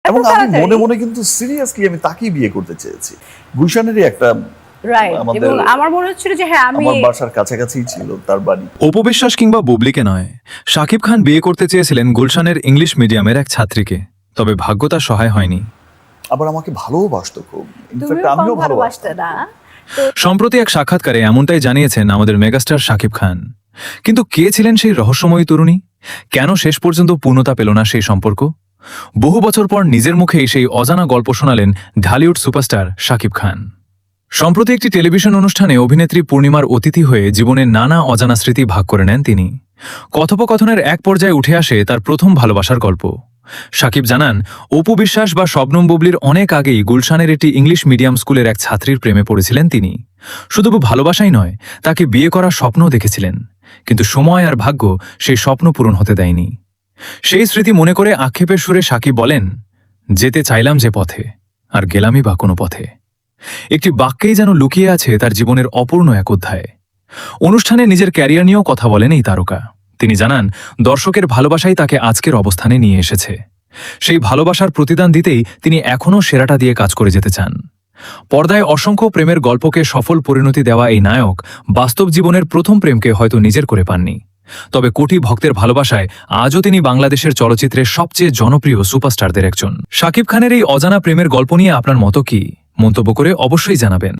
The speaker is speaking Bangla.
এবং আমি মনে মনে কিন্তু সিরিয়াসলি আমি তাকেই বিয়ে করতে চেয়েছি। গুলশানেরই একটা রাইট, এবং আমার মনে হচ্ছিল যে হ্যাঁ আমি আমার বাসার কাছাকাছি ছিল তার বাড়ি। অপু বিশ্বাস কিংবা বুবলিকে নয়, শাকিব খান বিয়ে করতে চেয়েছিলেন গুলশানের ইংলিশ মিডিয়ামের এক ছাত্রীকে, তবে ভাগ্য তার সহায় হয়নি। আবার আমাকে ভালোবাসতো খুব, ইনফ্যাক্ট তুমিও আমিও কম ভালোবাসতাম। ভালোবাসতে না। সম্প্রতি এক সাক্ষাৎকারে এমনটাই জানিয়েছেন আমাদের মেগাস্টার শাকিব খান। কিন্তু কে ছিলেন সেই রহস্যময়ী তরুণী? কেন শেষ পর্যন্ত পূর্ণতা পেল না সেই সম্পর্ক? বহু বছর পর নিজের মুখেই সেই অজানা গল্প শোনালেন ঢালিউড সুপারস্টার শাকিব খান। সম্প্রতি একটি টেলিভিশন অনুষ্ঠানে অভিনেত্রী পূর্ণিমার অতিথি হয়ে জীবনের নানা অজানা স্মৃতি ভাগ করে নেন তিনি। কথোপকথনের এক পর্যায়ে উঠে আসে তার প্রথম ভালোবাসার গল্প। শাকিব জানান, অপু বিশ্বাস বা শবনম বুবলির অনেক আগেই গুলশানের একটি ইংলিশ মিডিয়াম স্কুলের এক ছাত্রীর প্রেমে পড়েছিলেন তিনি। শুধু ভালোবাসাই নয়, তাকে বিয়ে করার স্বপ্নও দেখেছিলেন, কিন্তু সময় আর ভাগ্য সেই স্বপ্ন পূরণ হতে দেয়নি। সেই স্মৃতি মনে করে আক্ষেপের সুরে শাকিব বলেন, যেতে চাইলাম যে পথে, আর গেলামই বা কোনো পথে। একটি বাক্যেই যেন লুকিয়ে আছে তার জীবনের অপূর্ণ এক অধ্যায়। অনুষ্ঠানে নিজের ক্যারিয়ার নিয়েও কথা বলেন এই তারকা। তিনি জানান, দর্শকের ভালোবাসাই তাকে আজকের অবস্থানে নিয়ে এসেছে। সেই ভালোবাসার প্রতিদান দিতেই তিনি এখনও সেরাটা দিয়ে কাজ করে যেতে চান। পর্দায় অসংখ্য প্রেমের গল্পকে সফল পরিণতি দেওয়া এই নায়ক বাস্তব জীবনের প্রথম প্রেমকে হয়তো নিজের করে পাননি, তবে কোটি ভক্তের ভালোবাসায় আজও তিনি বাংলাদেশের চলচ্চিত্রের সবচেয়ে জনপ্রিয় সুপারস্টারদের একজন। শাকিব খানের এই অজানা প্রেমের গল্প নিয়ে আপনার মত কি? মন্তব্য করে অবশ্যই জানাবেন।